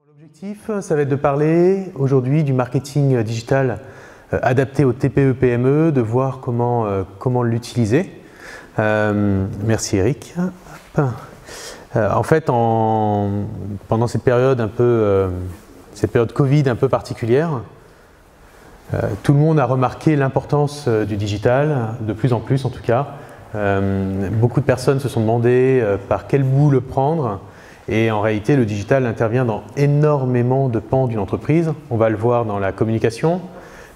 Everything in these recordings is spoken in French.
L'objectif, ça va être de parler aujourd'hui du marketing digital adapté aux TPE-PME, de voir comment l'utiliser. Merci Eric. En fait, pendant cette période Covid un peu particulière, tout le monde a remarqué l'importance du digital, de plus en plus en tout cas. Beaucoup de personnes se sont demandé par quel bout le prendre. Et en réalité, le digital intervient dans énormément de pans d'une entreprise. On va le voir dans la communication,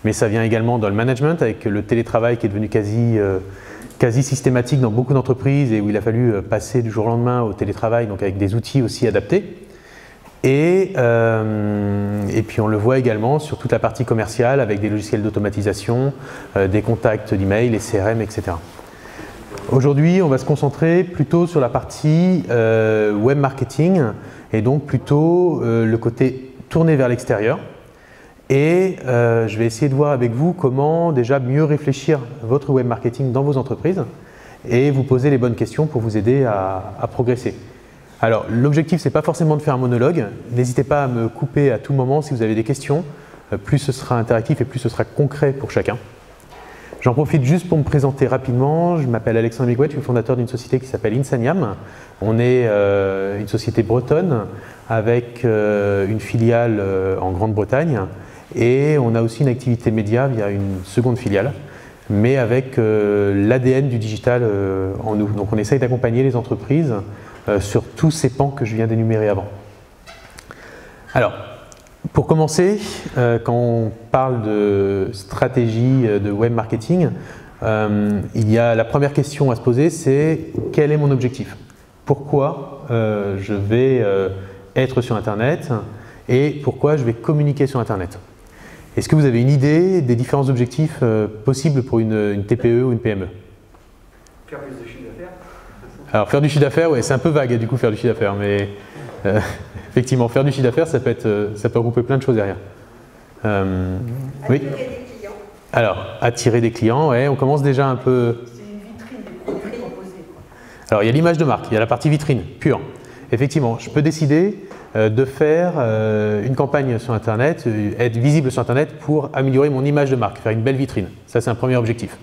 mais ça vient également dans le management, avec le télétravail qui est devenu quasi systématique dans beaucoup d'entreprises et où il a fallu passer du jour au lendemain au télétravail, donc avec des outils aussi adaptés. Et puis on le voit également sur toute la partie commerciale, avec des logiciels d'automatisation, des contacts d'email, les CRM, etc. Aujourd'hui, on va se concentrer plutôt sur la partie web marketing et donc plutôt le côté tourné vers l'extérieur. Et je vais essayer de voir avec vous comment déjà mieux réfléchir votre web marketing dans vos entreprises et vous poser les bonnes questions pour vous aider à progresser. Alors, l'objectif, ce n'est pas forcément de faire un monologue. N'hésitez pas à me couper à tout moment si vous avez des questions. Plus ce sera interactif et plus ce sera concret pour chacun. J'en profite juste pour me présenter rapidement. Je m'appelle Alexandre Miguet, je suis fondateur d'une société qui s'appelle Insaniam. On est une société bretonne avec une filiale en Grande-Bretagne et on a aussi une activité média via une seconde filiale, mais avec l'ADN du digital en nous. Donc on essaye d'accompagner les entreprises sur tous ces pans que je viens d'énumérer avant. Alors, pour commencer, quand on parle de stratégie de web marketing, il y a la première question à se poser, c'est quel est mon objectif? Pourquoi je vais être sur Internet et pourquoi je vais communiquer sur Internet? Est-ce que vous avez une idée des différents objectifs possibles pour une TPE ou une PME? Faire plus de chiffre d'affaires. Alors faire du chiffre d'affaires, ouais, c'est un peu vague du coup faire du chiffre d'affaires, mais effectivement, faire du chiffre d'affaires, ça peut regrouper plein de choses derrière. Oui. Attirer des clients. Alors, attirer des clients, ouais, on commence déjà un peu. C'est une vitrine des produits proposés. Alors, il y a l'image de marque, il y a la partie vitrine, pure. Effectivement, je peux décider de faire une campagne sur Internet, être visible sur Internet pour améliorer mon image de marque, faire une belle vitrine. Ça, c'est un premier objectif.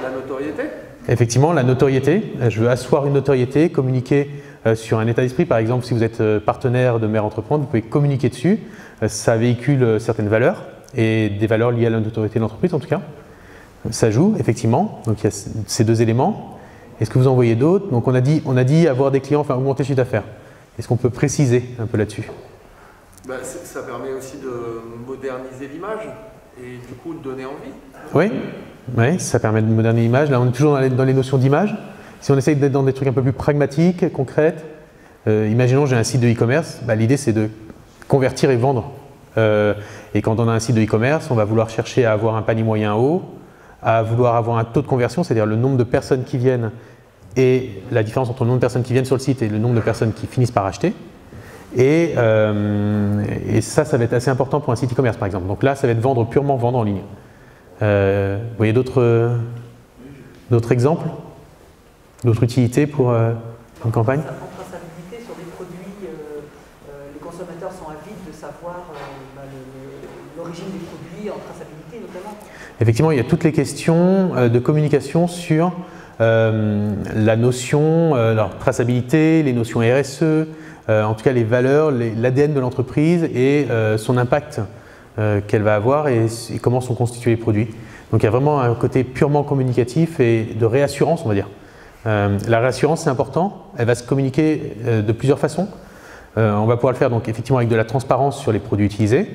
La notoriété. Effectivement, la notoriété. Je veux asseoir une notoriété, communiquer sur un état d'esprit. Par exemple, si vous êtes partenaire de Mère Entreprendre, vous pouvez communiquer dessus. Ça véhicule certaines valeurs et des valeurs liées à la notoriété de l'entreprise en tout cas. Ça joue, effectivement. Donc il y a ces deux éléments. Est-ce que vous en voyez d'autres? Donc on a dit avoir des clients, enfin augmenter le chiffre d'affaires. Est-ce qu'on peut préciser un peu là-dessus? Ça permet aussi de moderniser l'image et du coup de donner envie. Oui, ça permet de moderniser l'image. Là, on est toujours dans les notions d'image. Si on essaye d'être dans des trucs un peu plus pragmatiques, concrètes, imaginons j'ai un site de e-commerce, l'idée c'est de convertir et vendre. Et quand on a un site de e-commerce, on va vouloir chercher à avoir un panier moyen haut, à vouloir avoir un taux de conversion, c'est-à-dire le nombre de personnes qui viennent et la différence entre le nombre de personnes qui viennent sur le site et le nombre de personnes qui finissent par acheter. Et ça va être assez important pour un site e-commerce par exemple. Donc là, ça va être purement vendre en ligne. Vous voyez d'autres exemples? D'autres utilités pour une campagne? En traçabilité sur des produits, les consommateurs sont avides de savoir l'origine des produits, en traçabilité notamment. Effectivement, il y a toutes les questions de communication sur la notion, traçabilité, les notions RSE, en tout cas les valeurs, l'ADN de l'entreprise et son impact qu'elle va avoir et comment sont constitués les produits. Donc il y a vraiment un côté purement communicatif et de réassurance, on va dire. La réassurance, c'est important. Elle va se communiquer de plusieurs façons. On va pouvoir le faire donc effectivement avec de la transparence sur les produits utilisés.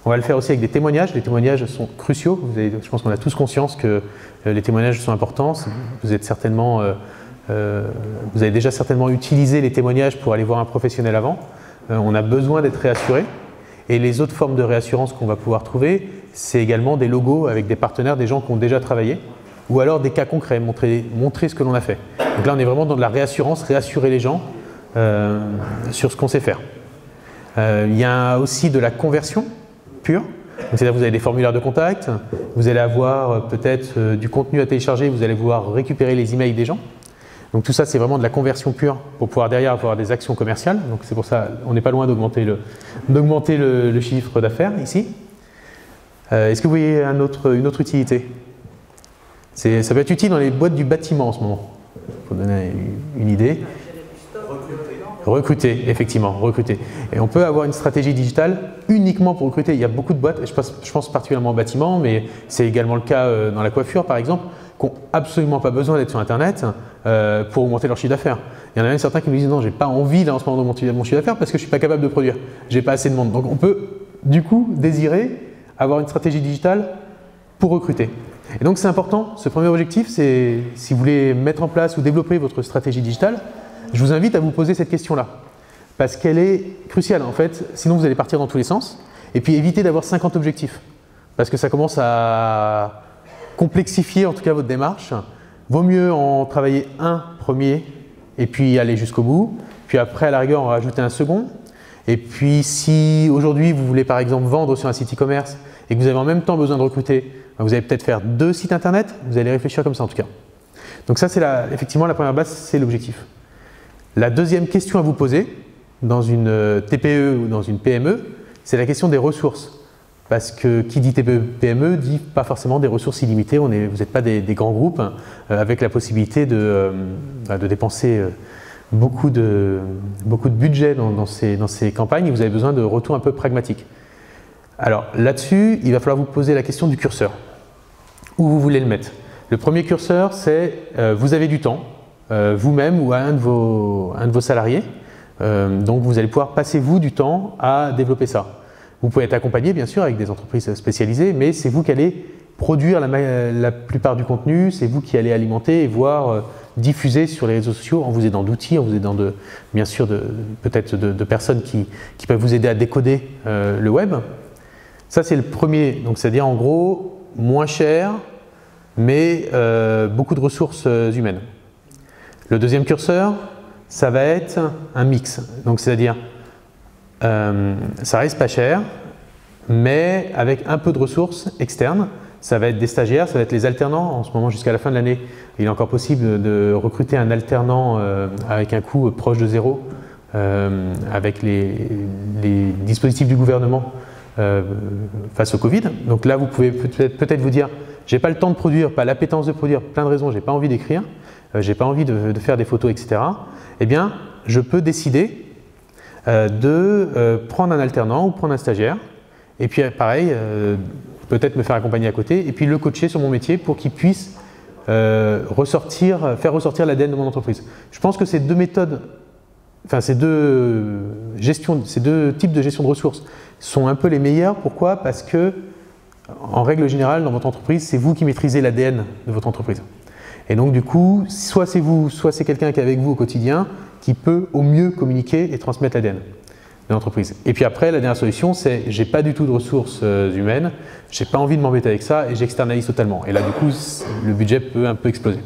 On va le faire aussi avec des témoignages. Les témoignages sont cruciaux. Je pense qu'on a tous conscience que les témoignages sont importants. Vous avez déjà certainement utilisé les témoignages pour aller voir un professionnel avant. On a besoin d'être réassuré. Et les autres formes de réassurance qu'on va pouvoir trouver, c'est également des logos avec des partenaires, des gens qui ont déjà travaillé, ou alors des cas concrets, montrer ce que l'on a fait. Donc là, on est vraiment dans de la réassurance, réassurer les gens sur ce qu'on sait faire. Il y a aussi de la conversion pure. C'est-à-dire que vous avez des formulaires de contact, vous allez avoir peut-être du contenu à télécharger, vous allez vouloir récupérer les emails des gens. Donc tout ça, c'est vraiment de la conversion pure pour pouvoir derrière avoir des actions commerciales. Donc c'est pour ça, on n'est pas loin d'augmenter le chiffre d'affaires ici. Est-ce que vous voyez une autre utilité? Ça peut être utile dans les boîtes du bâtiment en ce moment, pour donner une idée. Recruter, effectivement, recruter. Et on peut avoir une stratégie digitale uniquement pour recruter. Il y a beaucoup de boîtes, je pense particulièrement au bâtiment, mais c'est également le cas dans la coiffure par exemple, qui n'ont absolument pas besoin d'être sur Internet pour augmenter leur chiffre d'affaires. Il y en a même certains qui me disent non, j'ai pas envie là en ce moment d'augmenter mon chiffre d'affaires parce que je suis pas capable de produire, j'ai pas assez de monde. Donc on peut du coup désirer avoir une stratégie digitale pour recruter. Et donc c'est important, ce premier objectif, c'est si vous voulez mettre en place ou développer votre stratégie digitale, je vous invite à vous poser cette question-là, parce qu'elle est cruciale en fait, sinon vous allez partir dans tous les sens, et puis évitez d'avoir 50 objectifs, parce que ça commence à complexifier en tout cas votre démarche. Vaut mieux en travailler un premier, et puis aller jusqu'au bout, puis après à la rigueur en rajouter un second, et puis si aujourd'hui vous voulez par exemple vendre sur un site e-commerce, et que vous avez en même temps besoin de recruter, vous allez peut-être faire 2 sites internet, vous allez réfléchir comme ça en tout cas. Donc ça c'est effectivement la première base, c'est l'objectif. La deuxième question à vous poser dans une TPE ou dans une PME, c'est la question des ressources. Parce que qui dit TPE-PME dit pas forcément des ressources illimitées, vous n'êtes pas des grands groupes avec la possibilité de dépenser beaucoup de budget dans ces campagnes et vous avez besoin de retours un peu pragmatiques. Alors là-dessus, il va falloir vous poser la question du curseur. Où vous voulez le mettre? Le premier curseur, c'est vous avez du temps. Vous-même ou à un de vos salariés. Donc vous allez pouvoir passer vous du temps à développer ça. Vous pouvez être accompagné bien sûr avec des entreprises spécialisées, mais c'est vous qui allez produire la plupart du contenu, c'est vous qui allez alimenter et voire diffuser sur les réseaux sociaux en vous aidant d'outils, en vous aidant bien sûr peut-être de personnes qui peuvent vous aider à décoder le web. Ça c'est le premier, donc c'est-à-dire en gros moins cher, mais beaucoup de ressources humaines. Le deuxième curseur, ça va être un mix. Donc c'est-à-dire, ça reste pas cher, mais avec un peu de ressources externes. Ça va être des stagiaires, ça va être les alternants. En ce moment, jusqu'à la fin de l'année, il est encore possible de recruter un alternant avec un coût proche de zéro, avec les dispositifs du gouvernement face au Covid. Donc là, vous pouvez peut-être vous dire, j'ai pas le temps de produire, pas l'appétence de produire, plein de raisons, j'ai pas envie d'écrire. J'ai pas envie de faire des photos, etc. Eh bien, je peux décider de prendre un alternant ou prendre un stagiaire et puis pareil, peut-être me faire accompagner à côté et puis le coacher sur mon métier pour qu'il puisse faire ressortir l'ADN de mon entreprise. Je pense que ces deux méthodes, enfin ces deux types de gestion de ressources sont un peu les meilleurs. Pourquoi? Parce que en règle générale, dans votre entreprise, c'est vous qui maîtrisez l'ADN de votre entreprise. Et donc du coup, soit c'est vous, soit c'est quelqu'un qui est avec vous au quotidien qui peut au mieux communiquer et transmettre l'ADN de l'entreprise. Et puis après, la dernière solution, c'est j'ai pas du tout de ressources humaines, j'ai pas envie de m'embêter avec ça et j'externalise totalement. Et là du coup, le budget peut un peu exploser.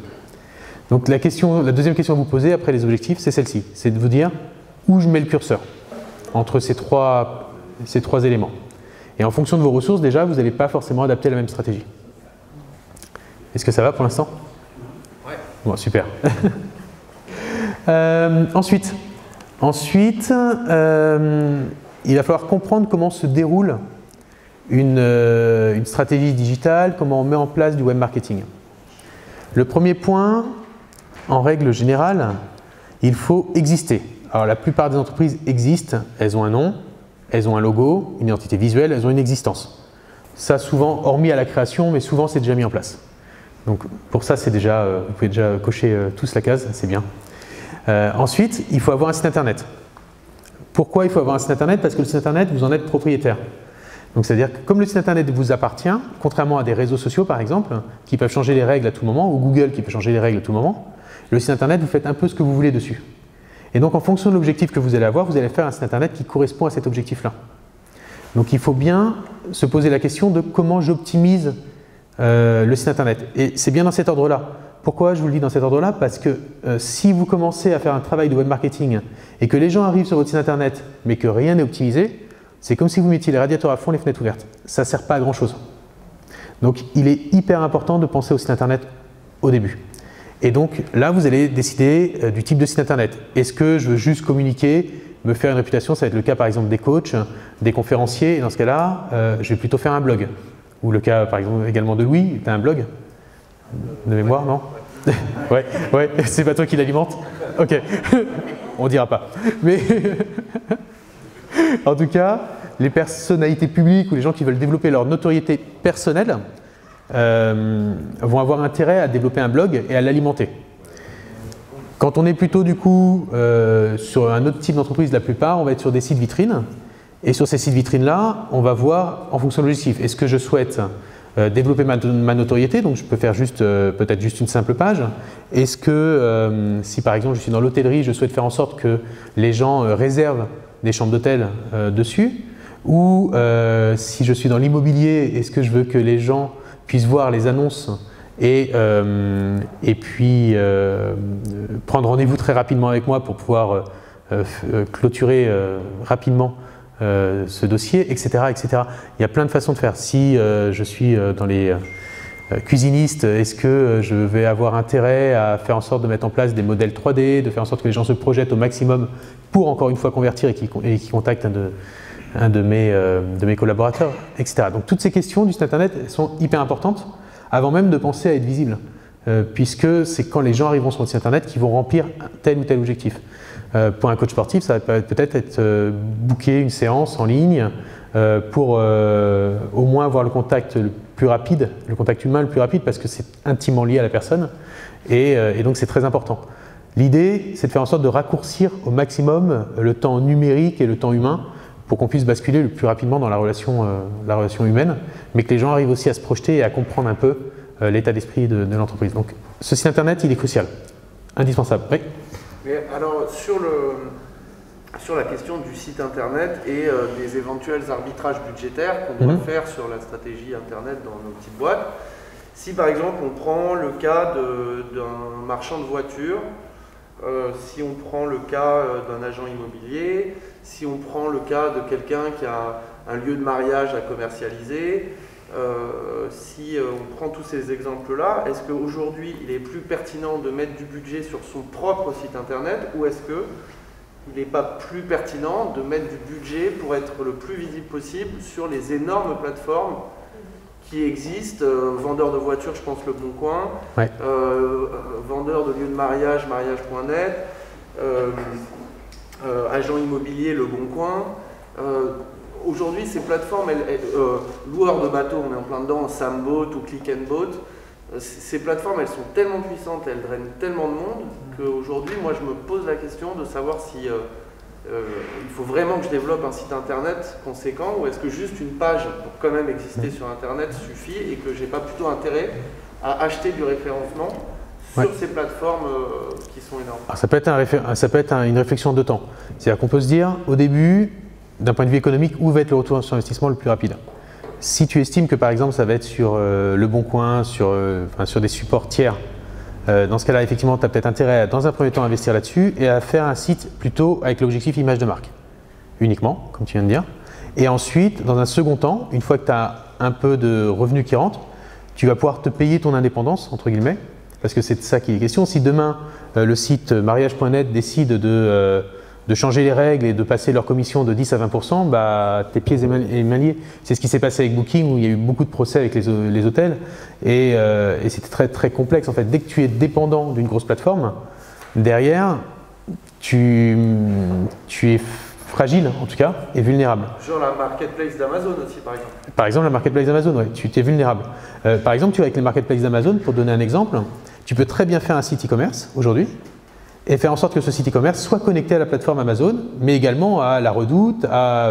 Donc la deuxième question à vous poser après les objectifs, c'est celle-ci, c'est de vous dire où je mets le curseur entre ces trois éléments. Et en fonction de vos ressources, déjà, vous n'allez pas forcément adapter la même stratégie. Est-ce que ça va pour l'instant? Bon, super. Ensuite, il va falloir comprendre comment se déroule une stratégie digitale, comment on met en place du web marketing. Le premier point, en règle générale, il faut exister. Alors la plupart des entreprises existent, elles ont un nom, elles ont un logo, une identité visuelle, elles ont une existence. Ça souvent, hormis à la création, mais souvent c'est déjà mis en place. Donc pour ça, c'est déjà, vous pouvez déjà cocher tous la case, c'est bien. Ensuite, il faut avoir un site internet. Pourquoi il faut avoir un site internet? Parce que le site internet, vous en êtes propriétaire. Donc c'est-à-dire que comme le site internet vous appartient, contrairement à des réseaux sociaux par exemple, qui peuvent changer les règles à tout moment, ou Google qui peut changer les règles à tout moment, le site internet, vous faites un peu ce que vous voulez dessus. Et donc en fonction de l'objectif que vous allez avoir, vous allez faire un site internet qui correspond à cet objectif-là. Donc il faut bien se poser la question de comment j'optimise le site internet. Et c'est bien dans cet ordre-là. Pourquoi je vous le dis dans cet ordre-là? Parce que si vous commencez à faire un travail de web marketing et que les gens arrivent sur votre site internet mais que rien n'est optimisé, c'est comme si vous mettiez les radiateurs à fond, les fenêtres ouvertes. Ça ne sert pas à grand chose. Donc il est hyper important de penser au site internet au début. Et donc là, vous allez décider du type de site internet. Est-ce que je veux juste communiquer, me faire une réputation? Ça va être le cas par exemple des coachs, des conférenciers. Et dans ce cas-là, je vais plutôt faire un blog. Ou le cas par exemple également de Louis, tu as un blog de mémoire, non? Ouais, c'est pas toi qui l'alimente? Ok, on dira pas. Mais en tout cas, les personnalités publiques ou les gens qui veulent développer leur notoriété personnelle vont avoir intérêt à développer un blog et à l'alimenter. Quand on est plutôt du coup sur un autre type d'entreprise, la plupart, on va être sur des sites vitrines. Et sur ces sites vitrines-là, on va voir en fonction de l'objectif. Est-ce que je souhaite développer ma notoriété, donc je peux faire juste peut-être juste une simple page. Est-ce que si par exemple je suis dans l'hôtellerie, je souhaite faire en sorte que les gens réservent des chambres d'hôtel dessus, ou si je suis dans l'immobilier, est-ce que je veux que les gens puissent voir les annonces et puis prendre rendez-vous très rapidement avec moi pour pouvoir clôturer rapidement ce dossier, etc., etc. Il y a plein de façons de faire. Si je suis dans les cuisinistes, est-ce que je vais avoir intérêt à faire en sorte de mettre en place des modèles 3D, de faire en sorte que les gens se projettent au maximum pour encore une fois convertir et qu'ils contactent un de mes collaborateurs, etc. Donc toutes ces questions du site internet sont hyper importantes avant même de penser à être visible, puisque c'est quand les gens arriveront sur le site internet qu'ils vont remplir tel ou tel objectif. Pour un coach sportif, ça va peut-être être booker une séance en ligne pour au moins avoir le contact le plus rapide, le contact humain le plus rapide, parce que c'est intimement lié à la personne et donc c'est très important. L'idée, c'est de faire en sorte de raccourcir au maximum le temps numérique et le temps humain pour qu'on puisse basculer le plus rapidement dans la relation humaine, mais que les gens arrivent aussi à se projeter et à comprendre un peu l'état d'esprit de l'entreprise. Donc ce site internet, il est crucial, indispensable. Oui. Mais alors, sur la question du site internet et des éventuels arbitrages budgétaires qu'on doit faire sur la stratégie internet dans nos petites boîtes, si par exemple on prend le cas d'un marchand de voitures, si on prend le cas d'un agent immobilier, si on prend le cas de quelqu'un qui a un lieu de mariage à commercialiser, si on prend tous ces exemples-là, est-ce qu'aujourd'hui il est plus pertinent de mettre du budget sur son propre site internet, ou est-ce qu'il n'est pas plus pertinent de mettre du budget pour être le plus visible possible sur les énormes plateformes qui existent, vendeurs de voitures, je pense Le Bon Coin, ouais. Vendeurs de lieux de mariage, mariage.net, agent immobilier, Le Bon Coin. Aujourd'hui, ces plateformes, loueurs de bateaux, on est en plein dedans, Samboat ou Click and Boat, ces plateformes, elles sont tellement puissantes, elles drainent tellement de monde qu'aujourd'hui, moi, je me pose la question de savoir si il faut vraiment que je développe un site internet conséquent, ou est-ce que juste une page pour quand même exister sur internet suffit et que j'ai pas plutôt intérêt à acheter du référencement sur ces plateformes qui sont énormes. Alors, ça peut être une réflexion de temps. C'est-à-dire qu'on peut se dire, au début, d'un point de vue économique, où va être le retour sur investissement le plus rapide? Si tu estimes que par exemple ça va être sur Le Bon Coin, sur des supports tiers, dans ce cas-là, effectivement, tu as peut-être intérêt à, dans un premier temps, investir là-dessus et à faire un site plutôt avec l'objectif image de marque, uniquement, comme tu viens de dire. Et ensuite, dans un second temps, une fois que tu as un peu de revenus qui rentrent, tu vas pouvoir te payer ton indépendance, entre guillemets, parce que c'est de ça qu'il est question. Si demain, le site mariage.net décide de changer les règles et de passer leur commission de 10 à 20%, bah, tes pieds et mains liés. C'est ce qui s'est passé avec Booking, où il y a eu beaucoup de procès avec les hôtels, et c'était très, très complexe. En fait, dès que tu es dépendant d'une grosse plateforme, derrière, tu es fragile, en tout cas, et vulnérable. Genre la marketplace d'Amazon aussi, par exemple. Par exemple, la marketplace d'Amazon, oui, tu es vulnérable. Par exemple, tu vois, avec les marketplaces d'Amazon, pour donner un exemple, tu peux très bien faire un site e-commerce aujourd'hui, et faire en sorte que ce site e-commerce soit connecté à la plateforme Amazon, mais également à la Redoute, à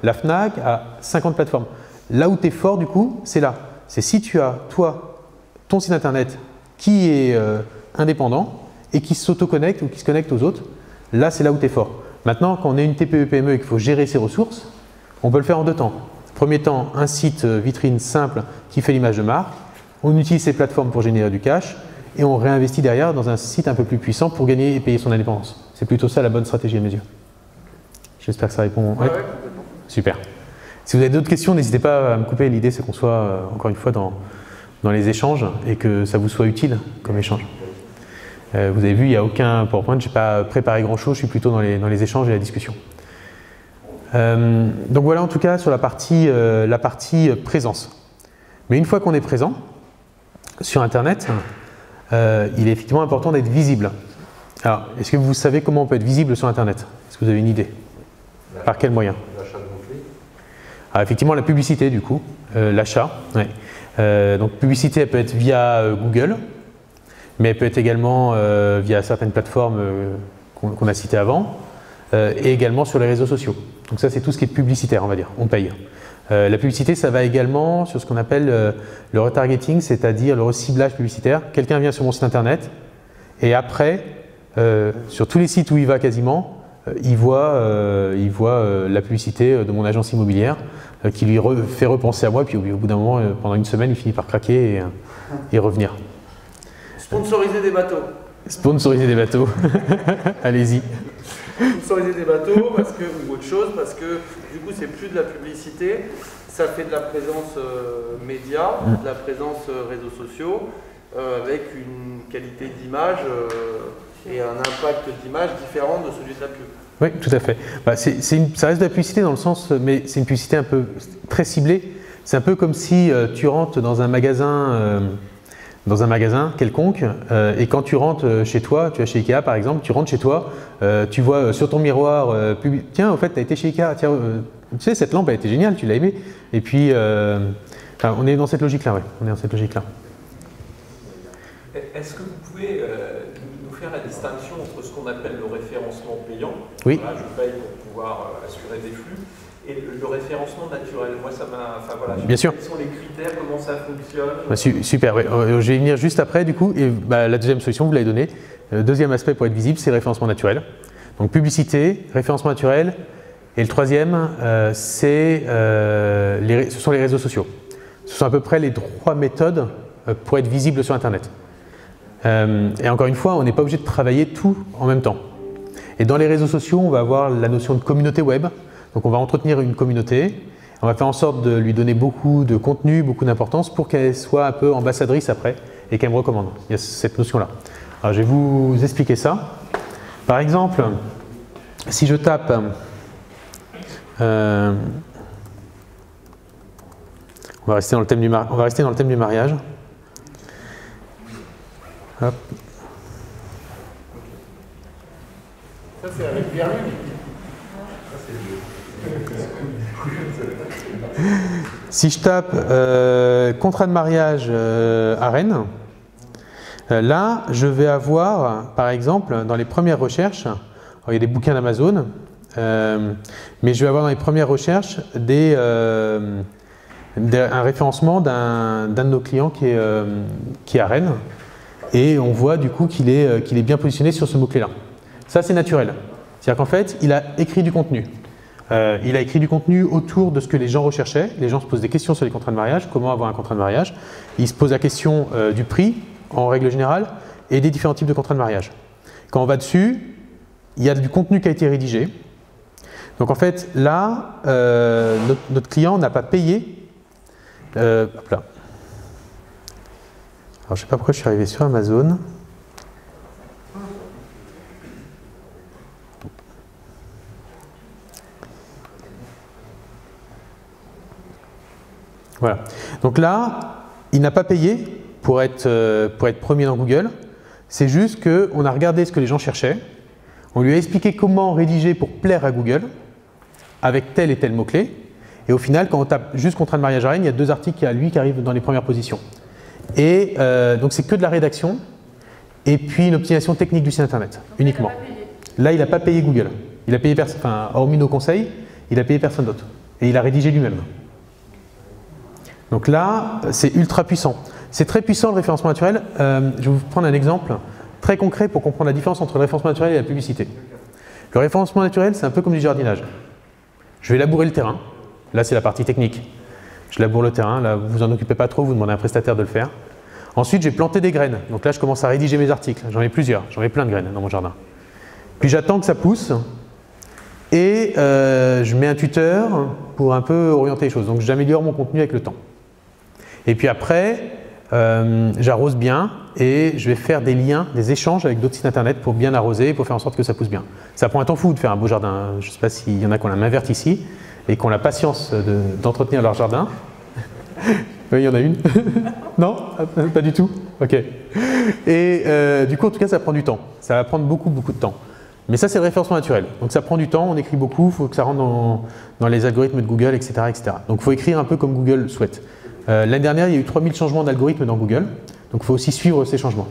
la Fnac, à 50 plateformes. Là où tu es fort, du coup, c'est là. C'est si tu as, toi, ton site internet qui est indépendant et qui s'auto-connecte ou qui se connecte aux autres, là, c'est là où tu es fort. Maintenant, quand on est une TPE-PME et qu'il faut gérer ses ressources, on peut le faire en deux temps. Premier temps, un site vitrine simple qui fait l'image de marque. On utilise ces plateformes pour générer du cash. Et on réinvestit derrière dans un site un peu plus puissant pour gagner et payer son indépendance. C'est plutôt ça la bonne stratégie à mes yeux. J'espère que ça répond. Ouais. Super. Si vous avez d'autres questions, n'hésitez pas à me couper. L'idée, c'est qu'on soit, encore une fois, dans les échanges et que ça vous soit utile comme échange. Vous avez vu, il n'y a aucun PowerPoint, je n'ai pas préparé grand-chose, je suis plutôt dans les échanges et la discussion. Donc voilà en tout cas sur la partie présence. Mais une fois qu'on est présent sur Internet, il est effectivement important d'être visible. Alors, est-ce que vous savez comment on peut être visible sur Internet? Est-ce que vous avez une idée? Par quel moyen? L'achat de mots-clés. Alors, effectivement, la publicité du coup, l'achat. Ouais. Donc publicité, elle peut être via Google, mais elle peut être également via certaines plateformes qu'on a citées avant, et également sur les réseaux sociaux. Donc ça, c'est tout ce qui est publicitaire, on va dire, on paye. La publicité, ça va également sur ce qu'on appelle le retargeting, c'est-à-dire le reciblage publicitaire. Quelqu'un vient sur mon site internet, et après, sur tous les sites où il va quasiment, il voit la publicité de mon agence immobilière qui lui fait repenser à moi, puis au bout d'un moment, pendant une semaine, il finit par craquer et revenir. Sponsoriser des bateaux. Sponsoriser des bateaux. Allez-y. Sponsoriser des bateaux ou autre chose, parce que du coup, c'est plus de la publicité, ça fait de la présence média, de la présence réseaux sociaux, avec une qualité d'image et un impact d'image différent de celui de la pub. Oui, tout à fait. Bah, ça reste de la publicité dans le sens, mais c'est une publicité un peu très ciblée. C'est un peu comme si tu rentres dans un magasin quelconque, et quand tu rentres chez toi, tu vas chez Ikea par exemple, tu rentres chez toi, tu vois sur ton miroir, tiens, au fait, tu as été chez Ikea, tiens, tu sais, cette lampe a été géniale, tu l'as aimée. Et puis, on est dans cette logique-là, ouais. On est dans cette logique-là. Est-ce que vous pouvez nous faire la distinction entre ce qu'on appelle le référencement payant, oui. Voilà, je paye pour pouvoir assurer des flux, et le référencement naturel? Moi, ça m'a. Enfin, voilà, bien sûr. Quels sont les critères? Comment ça fonctionne? Super, oui. Je vais y venir juste après, du coup. Et, la deuxième solution, vous l'avez donnée. Le deuxième aspect pour être visible, c'est le référencement naturel. Donc, publicité, référencement naturel. Et le troisième, ce sont les réseaux sociaux. Ce sont à peu près les 3 méthodes pour être visible sur Internet. Et encore une fois, on n'est pas obligé de travailler tout en même temps. Et dans les réseaux sociaux, on va avoir la notion de communauté web. Donc on va entretenir une communauté, on va faire en sorte de lui donner beaucoup de contenu, beaucoup d'importance pour qu'elle soit un peu ambassadrice après et qu'elle me recommande. Il y a cette notion-là. Alors je vais vous expliquer ça. Par exemple, si je tape on va rester dans le thème du mariage. Hop. Ça c'est avec Pierre. Si je tape contrat de mariage à Rennes, là je vais avoir par exemple dans les premières recherches, alors, il y a des bouquins d'Amazon, mais je vais avoir dans les premières recherches un référencement d'un de nos clients qui est à Rennes, et on voit du coup qu'il est bien positionné sur ce mot-clé là. Ça c'est naturel, c'est-à-dire qu'en fait il a écrit du contenu. Il a écrit du contenu autour de ce que les gens recherchaient. Les gens se posent des questions sur les contrats de mariage, comment avoir un contrat de mariage. Ils se posent la question du prix, en règle générale, et des différents types de contrats de mariage. Quand on va dessus, il y a du contenu qui a été rédigé. Donc en fait, là, notre client n'a pas payé. Hop là. Alors je ne sais pas pourquoi je suis arrivé sur Amazon. Voilà. Donc là, il n'a pas payé pour être premier dans Google. C'est juste qu'on a regardé ce que les gens cherchaient. On lui a expliqué comment rédiger pour plaire à Google avec tel et tel mot-clé. Et au final, quand on tape juste contrat de mariage à Rennes, il y a 2 articles qui arrivent dans les premières positions. Et donc c'est que de la rédaction et puis une optimisation technique du site internet, uniquement. Là, il n'a pas payé Google. Il a payé personne, enfin, hormis nos conseils, il a payé personne d'autre. Et il a rédigé lui-même. Donc là, c'est ultra puissant. C'est très puissant le référencement naturel. Je vais vous prendre un exemple très concret pour comprendre la différence entre le référencement naturel et la publicité. Le référencement naturel, c'est un peu comme du jardinage. Je vais labourer le terrain. Là, c'est la partie technique. Je laboure le terrain. Là, vous en occupez pas trop, vous demandez à un prestataire de le faire. Ensuite, j'ai planté des graines. Donc là, je commence à rédiger mes articles. J'en ai plusieurs. J'en ai plein de graines dans mon jardin. Puis j'attends que ça pousse. Et je mets un tuteur pour un peu orienter les choses. Donc j'améliore mon contenu avec le temps. Et puis après, j'arrose bien et je vais faire des liens, des échanges avec d'autres sites internet pour bien arroser, pour faire en sorte que ça pousse bien. Ça prend un temps fou de faire un beau jardin. Je ne sais pas s'il y en a qui ont la main verte ici et qui ont la patience d'entretenir leur jardin. Oui, il y en a une. Non? Pas du tout? Ok. Et du coup, en tout cas, ça prend du temps. Ça va prendre beaucoup de temps. Mais ça, c'est le référencement naturel. Donc ça prend du temps, on écrit beaucoup, il faut que ça rentre dans les algorithmes de Google, etc. Donc il faut écrire un peu comme Google souhaite. L'année dernière, il y a eu 3000 changements d'algorithmes dans Google. Donc il faut aussi suivre ces changements.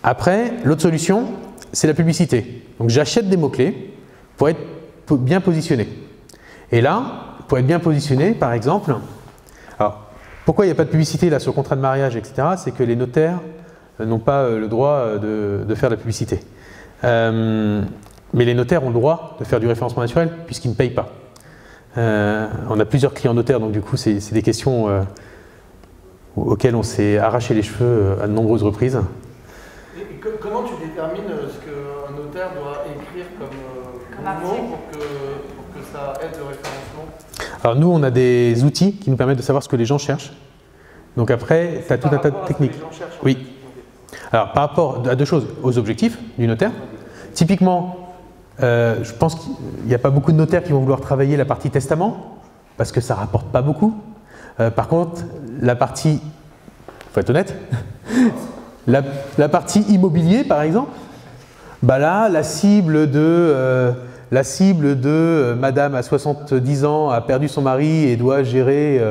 Après, l'autre solution, c'est la publicité. Donc j'achète des mots-clés pour être bien positionné. Et là, pour être bien positionné, par exemple, alors pourquoi il n'y a pas de publicité là sur le contrat de mariage, etc. C'est que les notaires n'ont pas le droit de faire de la publicité. Mais les notaires ont le droit de faire du référencement naturel puisqu'ils ne payent pas. On a plusieurs clients notaires, donc du coup c'est des questions auxquelles on s'est arraché les cheveux à de nombreuses reprises. Et comment tu détermines ce qu'un notaire doit écrire comme mot pour que ça aide le référencement? Alors nous on a des outils qui nous permettent de savoir ce que les gens cherchent. Donc après tu as tout un tas de techniques. Oui. Alors par rapport à deux choses, aux objectifs du notaire. Typiquement, je pense qu'il n'y a pas beaucoup de notaires qui vont vouloir travailler la partie testament, parce que ça ne rapporte pas beaucoup. Par contre, la partie, il faut être honnête, la partie immobilier par exemple, bah là, la cible de madame à 70 ans a perdu son mari et doit gérer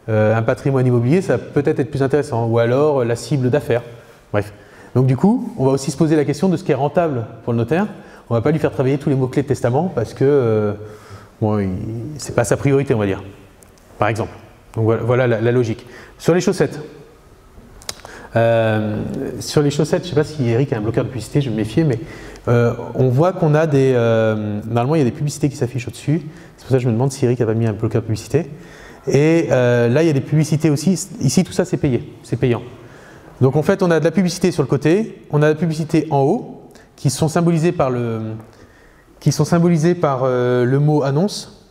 un patrimoine immobilier, ça peut peut-être être plus intéressant. Ou alors la cible d'affaires. Bref. Donc du coup, on va aussi se poser la question de ce qui est rentable pour le notaire. On ne va pas lui faire travailler tous les mots-clés de testament parce que bon, ce n'est pas sa priorité, on va dire. Par exemple. Donc voilà la logique. Sur les chaussettes. Je ne sais pas si Eric a un bloqueur de publicité, je vais me méfier, mais on voit qu'on a des... normalement, il y a des publicités qui s'affichent au-dessus. C'est pour ça que je me demande si Eric avait mis un bloqueur de publicité. Et là, il y a des publicités aussi. Ici, tout ça, c'est payé. C'est payant. Donc en fait, on a de la publicité sur le côté, on a de la publicité en haut, qui sont symbolisées par le mot annonce.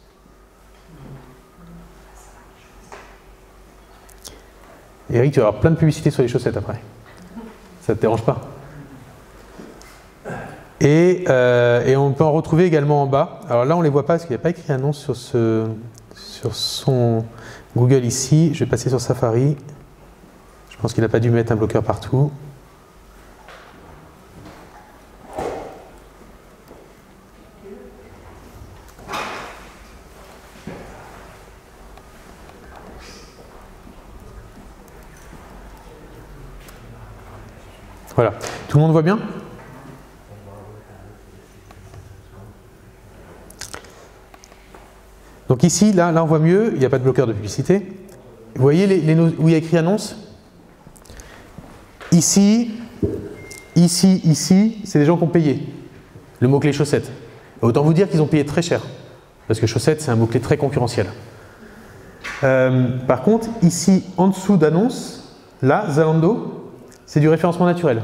Eric, tu vas avoir plein de publicités sur les chaussettes après. Ça ne te dérange pas? Et on peut en retrouver également en bas. Alors là, on ne les voit pas parce qu'il n'y a pas écrit annonce sur son Google ici. Je vais passer sur Safari. Je pense qu'il n'a pas dû mettre un bloqueur partout. Voilà. Tout le monde voit bien? Donc ici, là on voit mieux, il n'y a pas de bloqueur de publicité. Vous voyez où il y a écrit annonce? Ici, c'est des gens qui ont payé le mot-clé chaussettes. Autant vous dire qu'ils ont payé très cher, parce que chaussettes, c'est un mot-clé très concurrentiel. Par contre, ici, en dessous d'annonce, là, Zalando, c'est du référencement naturel.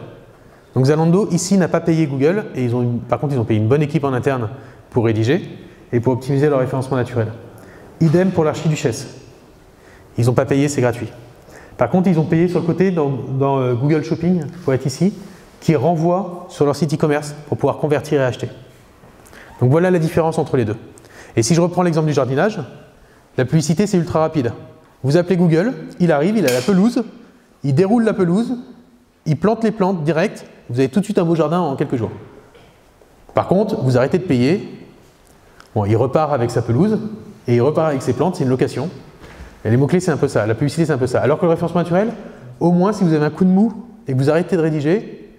Donc Zalando, ici, n'a pas payé Google, et par contre, ils ont payé une bonne équipe en interne pour rédiger et pour optimiser leur référencement naturel. Idem pour l'archiduchesse. Ils n'ont pas payé, c'est gratuit. Par contre, ils ont payé sur le côté dans Google Shopping, pour être ici, qui renvoie sur leur site e-commerce pour pouvoir convertir et acheter. Donc voilà la différence entre les deux. Et si je reprends l'exemple du jardinage, la publicité c'est ultra rapide. Vous appelez Google, il arrive, il a la pelouse, il déroule la pelouse, il plante les plantes direct, vous avez tout de suite un beau jardin en quelques jours. Par contre, vous arrêtez de payer, bon, il repart avec sa pelouse et il repart avec ses plantes, c'est une location. Et les mots-clés, c'est un peu ça. La publicité, c'est un peu ça. Alors que le référencement naturel, au moins, si vous avez un coup de mou et que vous arrêtez de rédiger,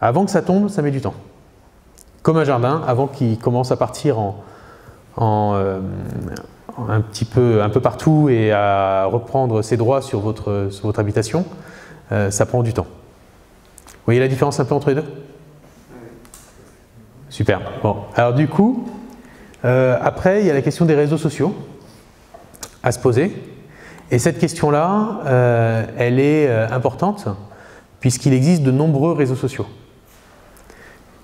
avant que ça tombe, ça met du temps. Comme un jardin, avant qu'il commence à partir un peu partout et à reprendre ses droits sur votre habitation, ça prend du temps. Vous voyez la différence un peu entre les deux? Super. Bon, alors du coup, après, il y a la question des réseaux sociaux à se poser. Et cette question-là, elle est importante puisqu'il existe de nombreux réseaux sociaux.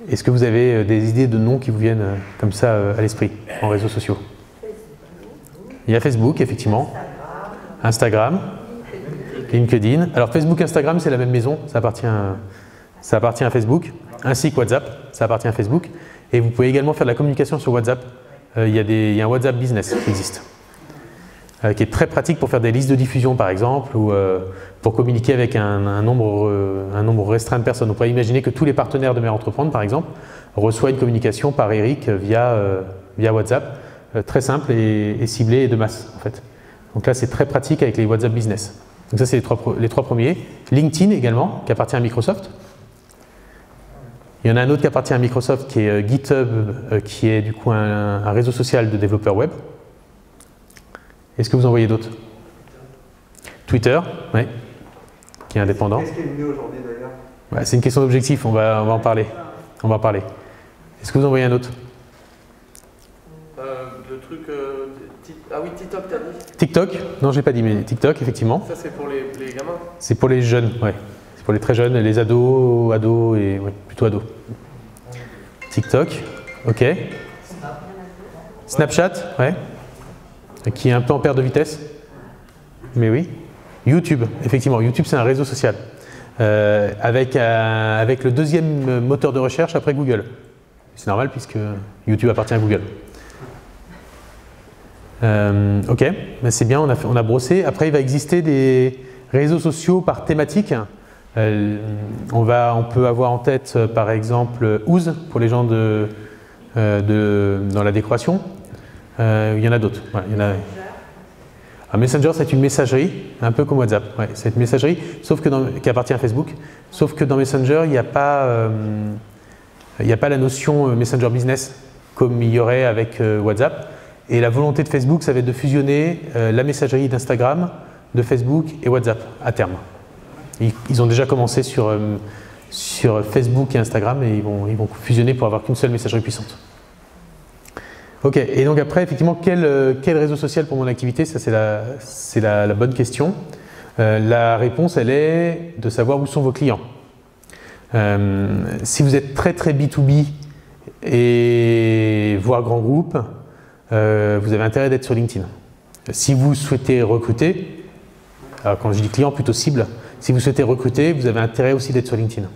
Est-ce que vous avez des idées de noms qui vous viennent comme ça à l'esprit en réseaux sociaux? Il y a Facebook, effectivement. Instagram. LinkedIn. Alors Facebook, Instagram, c'est la même maison, ça appartient à Facebook, ainsi que WhatsApp, ça appartient à Facebook. Et vous pouvez également faire de la communication sur WhatsApp. Il y a un WhatsApp Business qui existe, qui est très pratique pour faire des listes de diffusion par exemple, ou pour communiquer avec un nombre restreint de personnes. On pourrait imaginer que tous les partenaires de Mère Entreprendre par exemple reçoivent une communication par Eric via WhatsApp, très simple et ciblée et de masse en fait. Donc là c'est très pratique avec les WhatsApp Business. Donc ça c'est les trois premiers. LinkedIn également, qui appartient à Microsoft. Il y en a un autre qui appartient à Microsoft qui est GitHub, qui est du coup un réseau social de développeurs web. Est-ce que vous en voyez d'autres? Twitter, oui, qui est indépendant. Qu'est-ce qui est mieux aujourd'hui d'ailleurs? Ouais, c'est une question d'objectif, on va en parler. On va en parler. Est-ce que vous en voyez un autre? Le truc. Ah oui, TikTok, t'as dit? TikTok? Non, j'ai pas dit, mais TikTok, effectivement. Ça, c'est pour les gamins? C'est pour les jeunes, ouais. C'est pour les très jeunes, les ados et ouais, plutôt ados. TikTok, ok. Snapchat, ouais. Qui est un peu en perte de vitesse. Mais oui. YouTube, effectivement. YouTube, c'est un réseau social. Avec le deuxième moteur de recherche après Google. C'est normal puisque YouTube appartient à Google. Ok, ben c'est bien, on a brossé. Après, il va exister des réseaux sociaux par thématique. On peut avoir en tête, par exemple, Ooze pour les gens dans la décoration. Il y en a d'autres. Voilà, un Messenger, c'est une messagerie, un peu comme WhatsApp. Ouais, c'est une messagerie, qui appartient à Facebook. Sauf que dans Messenger, il n'y a pas la notion Messenger Business comme il y aurait avec WhatsApp. Et la volonté de Facebook, ça va être de fusionner la messagerie d'Instagram, de Facebook et WhatsApp à terme. Ils ont déjà commencé sur Facebook et Instagram et ils vont fusionner pour avoir qu'une seule messagerie puissante. Ok, et donc après, effectivement, quel réseau social pour mon activité? Ça, c'est la bonne question. La réponse, elle est de savoir où sont vos clients. Si vous êtes très B2B et voire grand groupe, vous avez intérêt d'être sur LinkedIn. Si vous souhaitez recruter, alors quand je dis client, plutôt cible, si vous souhaitez recruter, vous avez intérêt aussi d'être sur LinkedIn.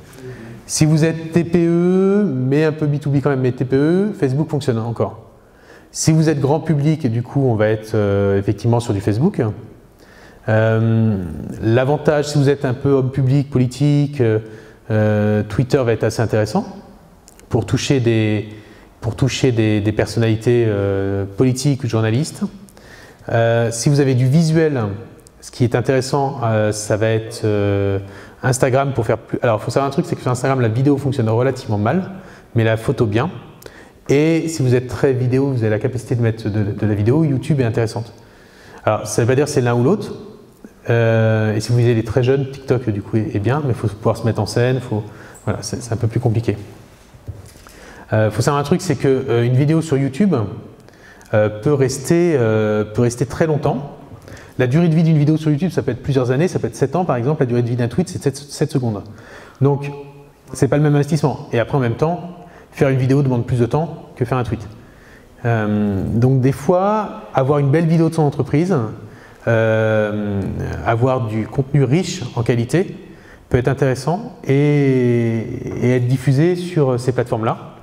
Si vous êtes TPE, mais un peu B2B quand même, mais TPE, Facebook fonctionne encore. Si vous êtes grand public, et du coup, on va être effectivement sur du Facebook. L'avantage, si vous êtes un peu homme public, politique, Twitter va être assez intéressant pour toucher des personnalités politiques ou journalistes. Si vous avez du visuel, ce qui est intéressant, ça va être Instagram pour faire plus. Alors, il faut savoir un truc, c'est que sur Instagram, la vidéo fonctionne relativement mal, mais la photo bien. Et si vous êtes très vidéo, vous avez la capacité de mettre de la vidéo, YouTube est intéressante. Alors, ça ne veut pas dire que c'est l'un ou l'autre. Et si vous visez les très jeunes, TikTok du coup est bien, mais il faut pouvoir se mettre en scène. Voilà, c'est un peu plus compliqué. Il faut savoir un truc, c'est qu'une vidéo sur YouTube peut rester très longtemps. La durée de vie d'une vidéo sur YouTube, ça peut être plusieurs années, ça peut être 7 ans par exemple. La durée de vie d'un tweet, c'est 7 secondes. Donc, ce n'est pas le même investissement. Et après, en même temps, faire une vidéo demande plus de temps que faire un tweet. Donc, des fois, avoir une belle vidéo de son entreprise, avoir du contenu riche en qualité, peut être intéressant et être diffusé sur ces plateformes-là.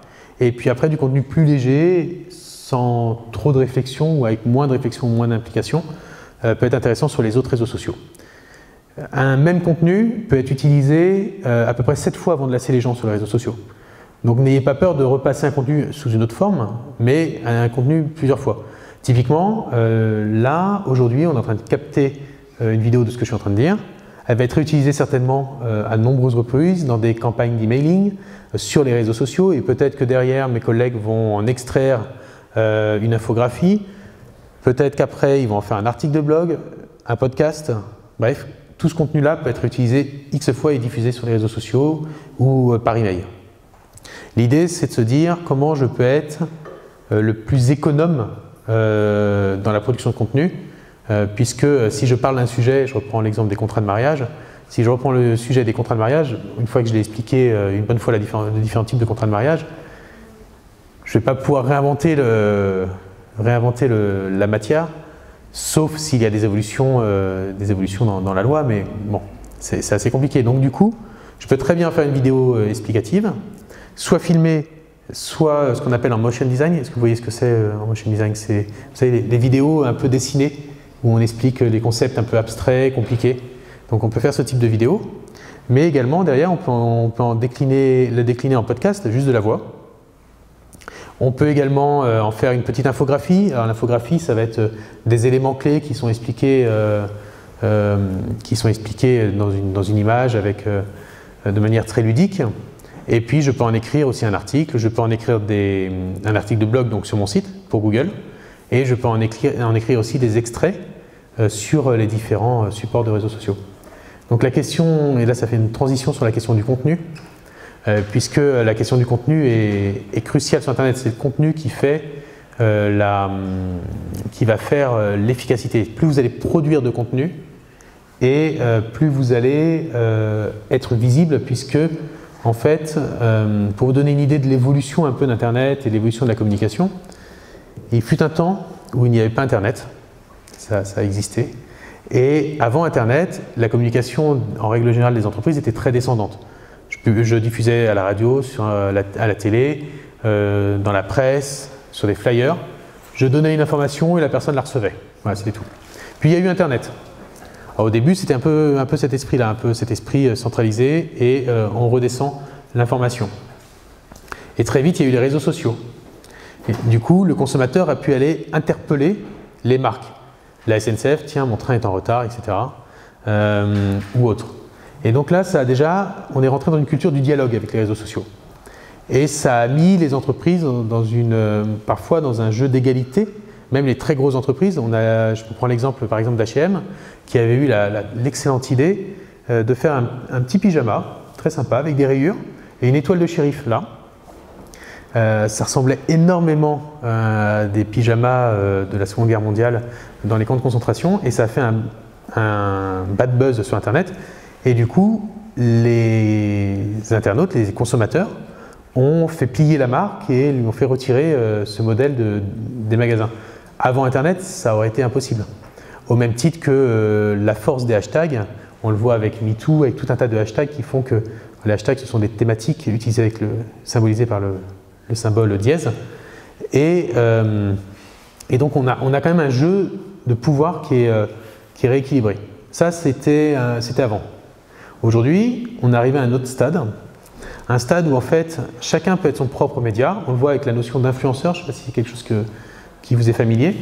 Et puis après, du contenu plus léger, sans trop de réflexion ou avec moins de réflexion, moins d'implication, peut être intéressant sur les autres réseaux sociaux. Un même contenu peut être utilisé à peu près 7 fois avant de lasser les gens sur les réseaux sociaux. Donc n'ayez pas peur de repasser un contenu sous une autre forme, mais un contenu plusieurs fois. Typiquement, là, aujourd'hui, on est en train de capter une vidéo de ce que je suis en train de dire. Elle va être réutilisée certainement à de nombreuses reprises dans des campagnes d'emailing, sur les réseaux sociaux, et peut-être que derrière, mes collègues vont en extraire une infographie. Peut-être qu'après, ils vont en faire un article de blog, un podcast. Bref, tout ce contenu-là peut être utilisé X fois et diffusé sur les réseaux sociaux ou par email. L'idée, c'est de se dire comment je peux être le plus économe dans la production de contenu, puisque si je parle d'un sujet, je reprends l'exemple des contrats de mariage, si je reprends le sujet des contrats de mariage, une fois que je l'ai expliqué une bonne fois les différents types de contrats de mariage, je ne vais pas pouvoir réinventer la matière sauf s'il y a des évolutions dans la loi, mais bon, c'est assez compliqué. Donc du coup, je peux très bien faire une vidéo explicative, soit filmer, soit ce qu'on appelle en motion design. Est-ce que vous voyez ce que c'est en motion design? C'est, vous savez, les vidéos un peu dessinées, où on explique les concepts un peu abstraits, compliqués. Donc on peut faire ce type de vidéo, mais également derrière on peut le décliner en podcast, juste de la voix. On peut également en faire une petite infographie. Alors l'infographie, ça va être des éléments clés qui sont expliqués, dans une image avec, de manière très ludique. Et puis je peux en écrire aussi un article. Je peux en écrire un article de blog donc sur mon site pour Google, et je peux en écrire aussi des extraits sur les différents supports de réseaux sociaux. Donc la question, et là ça fait une transition sur la question du contenu, puisque la question du contenu est cruciale sur Internet. C'est le contenu qui va faire l'efficacité. Plus vous allez produire de contenu, et plus vous allez être visible, puisque en fait, pour vous donner une idée de l'évolution un peu d'Internet et de l'évolution de la communication, il fut un temps où il n'y avait pas Internet. Ça existait. Et avant Internet, la communication, en règle générale, des entreprises était très descendante. Je diffusais à la radio, à la télé, dans la presse, sur des flyers. Je donnais une information et la personne la recevait. Voilà, c'était tout. Puis il y a eu Internet. Alors, au début, c'était un peu cet esprit-là, un peu cet esprit centralisé, et on redescend l'information. Et très vite, il y a eu les réseaux sociaux. Et du coup, le consommateur a pu aller interpeller les marques. La SNCF, tiens, mon train est en retard, etc. Ou autre. Et donc là, on est rentré dans une culture du dialogue avec les réseaux sociaux. Et ça a mis les entreprises parfois dans un jeu d'égalité, même les très grosses entreprises. Je prends l'exemple par exemple d'H&M, qui avait eu l'excellente idée de faire un petit pyjama, très sympa, avec des rayures et une étoile de shérif là. Ça ressemblait énormément à des pyjamas de la Seconde Guerre mondiale dans les camps de concentration, et ça a fait un bad buzz sur Internet. Et du coup, les internautes, les consommateurs, ont fait plier la marque et lui ont fait retirer ce modèle des magasins. Avant Internet, ça aurait été impossible. Au même titre que la force des hashtags, on le voit avec MeToo, avec tout un tas de hashtags qui font que les hashtags, ce sont des thématiques utilisées symbolisées par le symbole dièse. Et donc on a quand même un jeu de pouvoir qui est rééquilibré. Ça, c'était avant. Aujourd'hui, on est arrivé à un autre stade. Un stade où en fait, chacun peut être son propre média. On le voit avec la notion d'influenceur, je ne sais pas si c'est quelque chose qui vous est familier.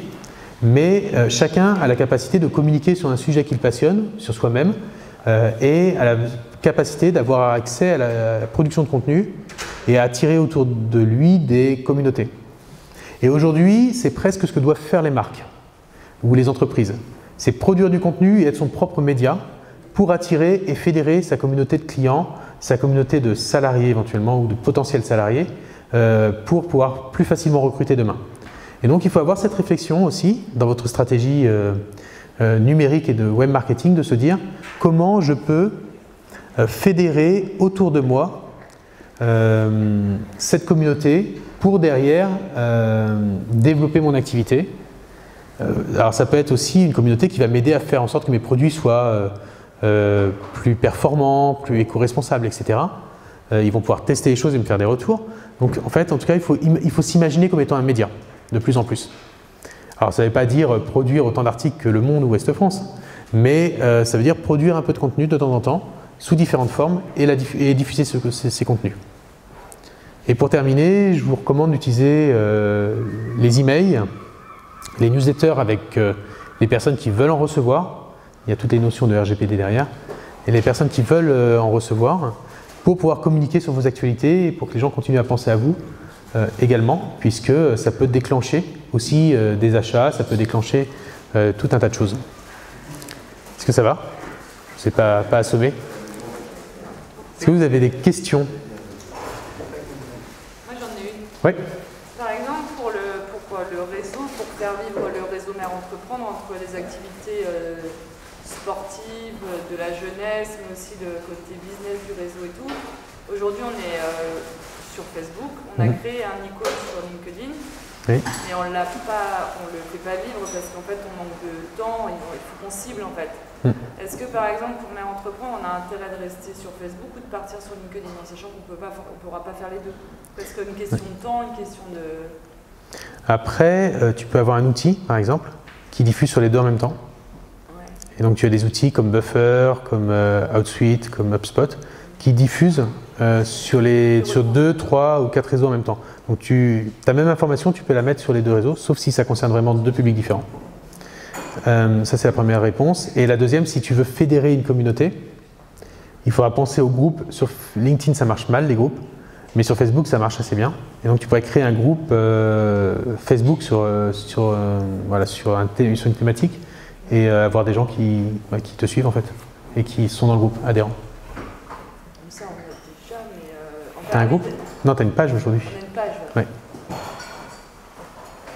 Mais chacun a la capacité de communiquer sur un sujet qu'il passionne, sur soi-même, et a la capacité d'avoir accès à la production de contenu et à attirer autour de lui des communautés. Et aujourd'hui, c'est presque ce que doivent faire les marques ou les entreprises. C'est produire du contenu et être son propre média pour attirer et fédérer sa communauté de clients, sa communauté de salariés éventuellement ou de potentiels salariés pour pouvoir plus facilement recruter demain. Et donc il faut avoir cette réflexion aussi dans votre stratégie numérique et de web marketing, de se dire comment je peux fédérer autour de moi cette communauté pour derrière développer mon activité. Alors ça peut être aussi une communauté qui va m'aider à faire en sorte que mes produits soient plus performants, plus éco-responsables, etc. Ils vont pouvoir tester les choses et me faire des retours. Donc en fait, en tout cas, il faut s'imaginer comme étant un média, de plus en plus. Alors ça ne veut pas dire produire autant d'articles que Le Monde ou Ouest France, mais ça veut dire produire un peu de contenu de temps en temps, sous différentes formes, et diffuser ces contenus. Et pour terminer, je vous recommande d'utiliser les emails, les newsletters avec les personnes qui veulent en recevoir. Il y a toutes les notions de RGPD derrière. Et les personnes qui veulent en recevoir pour pouvoir communiquer sur vos actualités et pour que les gens continuent à penser à vous également, puisque ça peut déclencher aussi des achats, ça peut déclencher tout un tas de choses. Est-ce que ça va? C'est pas assommé? Est-ce que vous avez des questions? Moi j'en ai une. Oui. Par exemple, pour le réseau, pour faire vivre le réseau Mère Entreprendre entre les activités sportives, de la jeunesse, mais aussi le côté business du réseau et tout. Aujourd'hui, on est sur Facebook, on a créé un icône sur LinkedIn Oui. Mais on le fait pas vivre parce qu'en fait on manque de temps, il faut qu'on cible en fait. Est-ce que par exemple pour Mère Entreprend, on a intérêt de rester sur Facebook ou de partir sur LinkedIn, en sachant qu'on ne pourra pas faire les deux? Parce qu'une question de temps, une question de... Après, tu peux avoir un outil, par exemple, qui diffuse sur les deux en même temps. Ouais. Et donc tu as des outils comme Buffer, comme Outsuite, comme HubSpot, qui diffusent sur 2, 3 ou 4 réseaux en même temps. Donc ta même information, tu peux la mettre sur les deux réseaux, sauf si ça concerne vraiment deux publics différents. Ça, c'est la première réponse. Et la deuxième, si tu veux fédérer une communauté, il faudra penser aux groupes. Sur LinkedIn, ça marche mal, les groupes, mais sur Facebook, ça marche assez bien. Et donc, tu pourrais créer un groupe Facebook sur une thématique et avoir des gens qui te suivent, en fait, et qui sont dans le groupe, adhérents. Comme ça, on a déjà, mais... T'as un groupe? Non, t'as une page aujourd'hui. On a une page, ouais.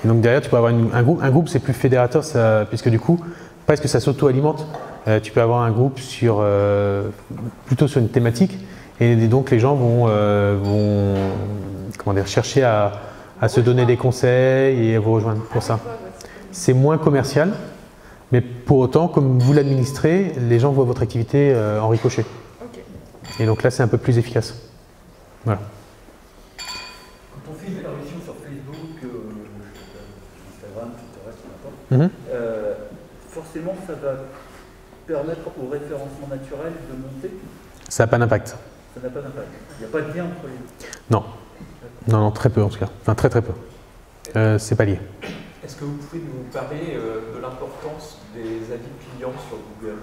Et donc derrière, tu peux avoir un groupe. Un groupe, c'est plus fédérateur, puisque du coup, presque ça s'auto-alimente. Tu peux avoir un groupe plutôt sur une thématique, et donc les gens vont chercher à se donner des conseils et à vous rejoindre pour ça. C'est moins commercial, mais pour autant, comme vous l'administrez, les gens voient votre activité en ricochet. Okay. Et donc là, c'est un peu plus efficace. Voilà. Quand on fait une apparition sur Facebook, Instagram, Twitter, forcément, ça va permettre au référencement naturel de monter? Ça n'a pas d'impact. Ça n'a pas d'impact. Il n'y a pas de lien entre les deux? Non. Non, très peu en tout cas. Enfin, très peu. C'est pas lié. Est-ce que vous pouvez nous parler de l'importance des avis clients sur Google?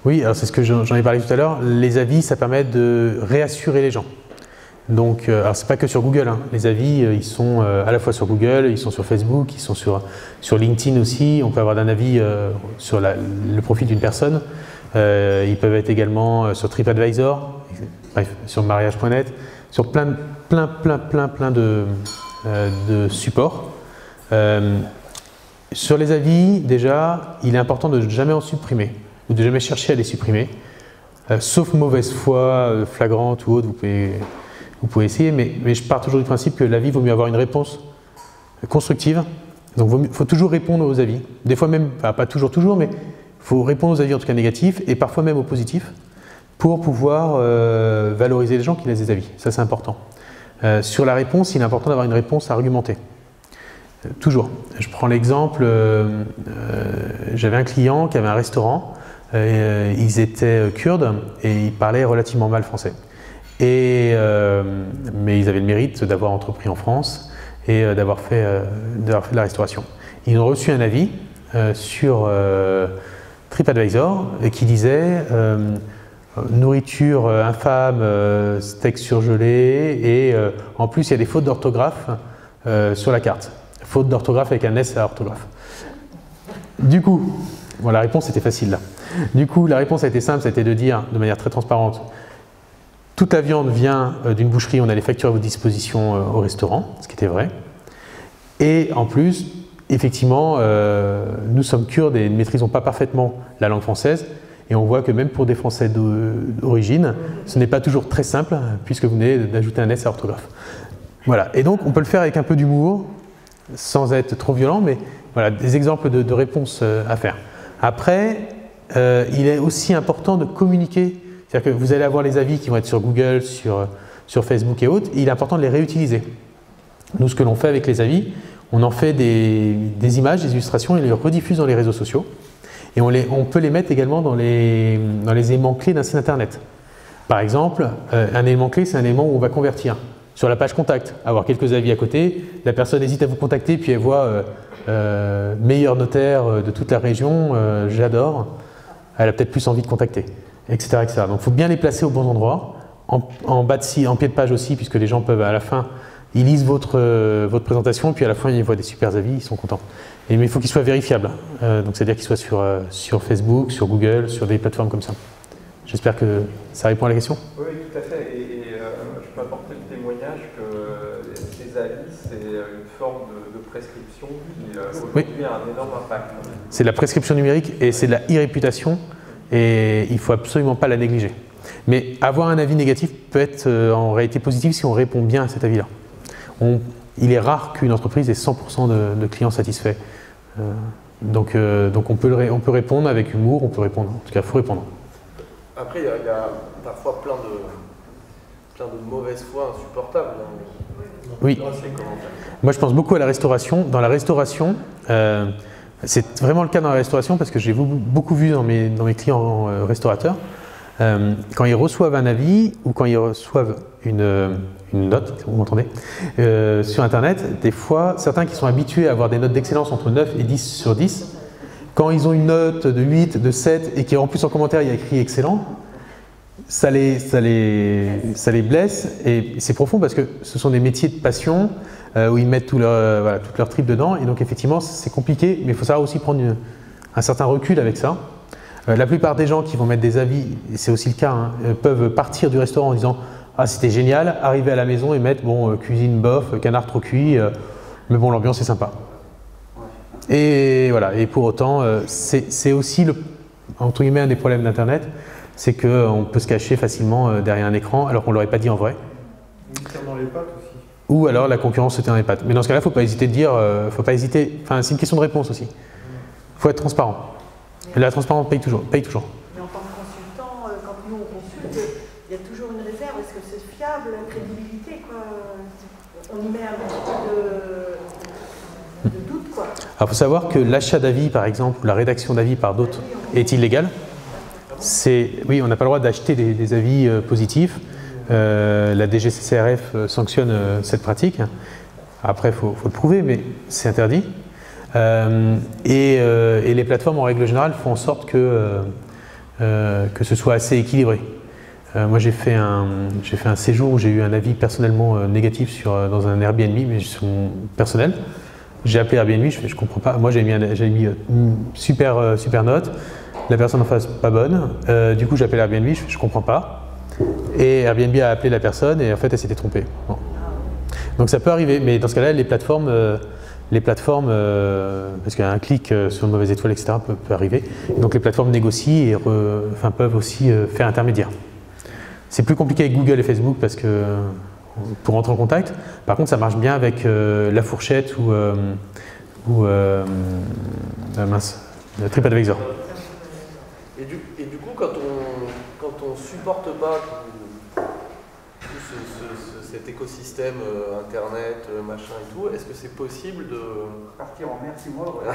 Oui, alors c'est ce que j'en ai parlé tout à l'heure. Les avis, ça permet de réassurer les gens. Donc, alors c'est pas que sur Google, hein. Les avis, ils sont à la fois sur Google, ils sont sur Facebook, ils sont sur LinkedIn aussi. On peut avoir un avis sur le profil d'une personne. Ils peuvent être également sur TripAdvisor, bref, sur mariage.net, sur plein de supports. Sur les avis, déjà, il est important de ne jamais en supprimer ou de jamais chercher à les supprimer, sauf mauvaise foi flagrante ou autre. Vous pouvez essayer, mais je pars toujours du principe que l'avis, vaut mieux avoir une réponse constructive. Donc il faut toujours répondre aux avis. Des fois même, pas toujours, mais il faut répondre aux avis en tout cas négatifs et parfois même aux positifs pour pouvoir valoriser les gens qui laissent des avis. Ça, c'est important. Sur la réponse, il est important d'avoir une réponse argumentée. Toujours. Je prends l'exemple, j'avais un client qui avait un restaurant, ils étaient kurdes et ils parlaient relativement mal français. Mais ils avaient le mérite d'avoir entrepris en France et d'avoir fait de la restauration. Ils ont reçu un avis sur TripAdvisor qui disait nourriture infâme, steak surgelé et en plus il y a des fautes d'orthographe sur la carte. Faute d'orthographe avec un S à orthographe. Du coup, bon, la réponse était facile là. Du coup, la réponse a été simple, c'était de dire de manière très transparente: toute la viande vient d'une boucherie, on a les factures à votre disposition au restaurant, ce qui était vrai. Et en plus, effectivement, nous sommes kurdes et ne maîtrisons pas parfaitement la langue française. Et on voit que même pour des Français d'origine, ce n'est pas toujours très simple, puisque vous venez d'ajouter un S à orthographe. Voilà. Et donc, on peut le faire avec un peu d'humour, sans être trop violent, mais voilà, des exemples de réponses à faire. Après, il est aussi important de communiquer. C'est-à-dire que vous allez avoir les avis qui vont être sur Google, sur Facebook et autres, et il est important de les réutiliser. Nous, ce que l'on fait avec les avis, on en fait des images, des illustrations, et les rediffuse dans les réseaux sociaux. Et on peut les mettre également dans les éléments clés d'un site internet. Par exemple, un élément clé, c'est un élément où on va convertir. Sur la page contact, avoir quelques avis à côté, la personne hésite à vous contacter, puis elle voit meilleur notaire de toute la région, j'adore, elle a peut-être plus envie de contacter, etc. etc. Donc il faut bien les placer au bon endroit, en bas en pied de page aussi, puisque les gens peuvent à la fin, ils lisent votre présentation, puis à la fin ils voient des super avis, ils sont contents. Mais il faut qu'ils soient vérifiables, donc c'est-à-dire qu'ils soient sur Facebook, sur Google, sur des plateformes comme ça. J'espère que ça répond à la question. Oui, tout à fait. Et je peux apporter le témoignage que ces avis, c'est une forme de prescription qui aujourd'hui a un énorme impact. C'est de la prescription numérique et c'est de la e-réputation et il ne faut absolument pas la négliger. Mais avoir un avis négatif peut être en réalité positif si on répond bien à cet avis-là. il est rare qu'une entreprise ait 100% de clients satisfaits. Donc on peut répondre avec humour, on peut répondre. En tout cas, il faut répondre. Après, il y a parfois plein de mauvaise foi insupportables. Oui. Moi, je pense beaucoup à la restauration. Dans la restauration, c'est vraiment le cas dans la restauration parce que j'ai beaucoup vu dans mes clients restaurateurs. Quand ils reçoivent un avis ou quand ils reçoivent une note, vous m'entendez, sur Internet, des fois, certains qui sont habitués à avoir des notes d'excellence entre 9 et 10 sur 10, quand ils ont une note de 8, de 7 et qu'en plus en commentaire il y a écrit excellent, ça les blesse et c'est profond parce que ce sont des métiers de passion où ils mettent toute leur trip dedans et donc effectivement c'est compliqué mais il faut savoir aussi prendre un certain recul avec ça. La plupart des gens qui vont mettre des avis, et c'est aussi le cas, peuvent partir du restaurant en disant « Ah, c'était génial », arriver à la maison et mettre « Bon, cuisine bof, canard trop cuit, mais bon, l'ambiance est sympa ». Et voilà, et pour autant, c'est aussi, entre guillemets, un des problèmes d'Internet, c'est qu'on peut se cacher facilement derrière un écran alors qu'on ne l'aurait pas dit en vrai. Dans les pattes aussi. Ou alors la concurrence se tient dans les pattes. Mais dans ce cas-là, il ne faut pas hésiter de dire, c'est une question de réponse aussi. Il faut être transparent. Et la transparence paye toujours. Mais en tant que consultant, quand nous on consulte, il y a toujours une réserve. Est-ce que c'est fiable, la crédibilité, quoi. On y met un petit peu de doute, quoi. Alors, il faut savoir que l'achat d'avis, par exemple, ou la rédaction d'avis par d'autres est illégal. Oui, on n'a pas le droit d'acheter des avis positifs. La DGCCRF sanctionne cette pratique. Après, il faut le prouver, mais c'est interdit. Et les plateformes, en règle générale, font en sorte que ce soit assez équilibré. Moi, j'ai fait un séjour où j'ai eu un avis personnellement négatif dans un Airbnb, mais sur mon personnel. J'ai appelé Airbnb, je comprends pas. Moi, j'avais mis une super note. La personne en face, pas bonne. Du coup, j'appelle Airbnb, je comprends pas. Et Airbnb a appelé la personne et en fait, elle s'était trompée. Bon. Donc ça peut arriver, mais dans ce cas-là, les plateformes, parce qu'un clic sur une mauvaise étoile, etc., peut arriver. Donc les plateformes négocient et peuvent aussi faire intermédiaire. C'est plus compliqué avec Google et Facebook parce que pour rentrer en contact. Par contre, ça marche bien avec La Fourchette ou TripAdvisor. Et du coup, quand on supporte pas cet écosystème internet, machin et tout, est-ce que c'est possible de Partir en mer 6 mois, ouais.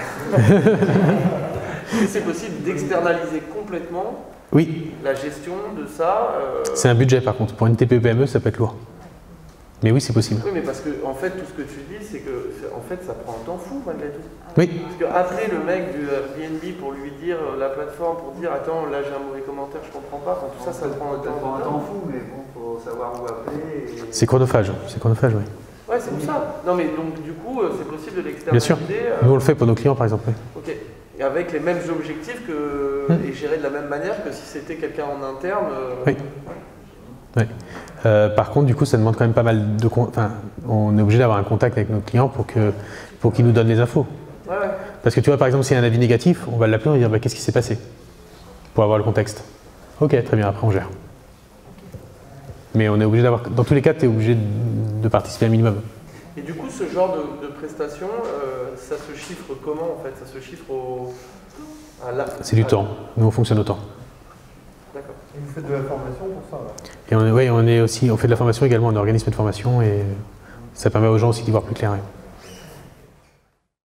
Est-ce que c'est possible d'externaliser complètement la gestion de ça C'est un budget par contre. Pour une TPE-PME, ça peut être lourd. Mais oui, c'est possible. Oui, mais parce que en fait, tout ce que tu dis, c'est que en fait, ça prend un temps fou malgré tout. Oui. Parce qu'appeler le mec du Airbnb pour lui dire la plateforme, pour dire attends, là j'ai un mauvais commentaire, je comprends pas. Enfin, tout ça prend un temps fou, mais bon, faut savoir où appeler. C'est chronophage, oui. Ouais, c'est pour ça. Non, mais donc du coup, c'est possible de l'externaliser. Bien sûr. Nous, on le fait pour nos clients, par exemple. Oui. Ok. Et avec les mêmes objectifs et géré de la même manière que si c'était quelqu'un en interne. Oui. Oui. Par contre, du coup, ça demande quand même pas mal de... on est obligé d'avoir un contact avec notre client pour qu'il nous donne les infos. Ouais. Parce que tu vois, par exemple, s'il y a un avis négatif, on va l'appeler, on va dire qu'est-ce qui s'est passé pour avoir le contexte. Ok, très bien, après on gère. Mais on est obligé d'avoir... Dans tous les cas, tu es obligé de participer un minimum. Et du coup, ce genre de prestation, ça se chiffre comment en fait? Ça se chiffre C'est du temps. Nous, on fonctionne au temps. D'accord. Et vous faites de la formation pour ça là? Et on fait de la formation également, un organisme de formation et ça permet aux gens aussi d'y voir plus clair. Ouais.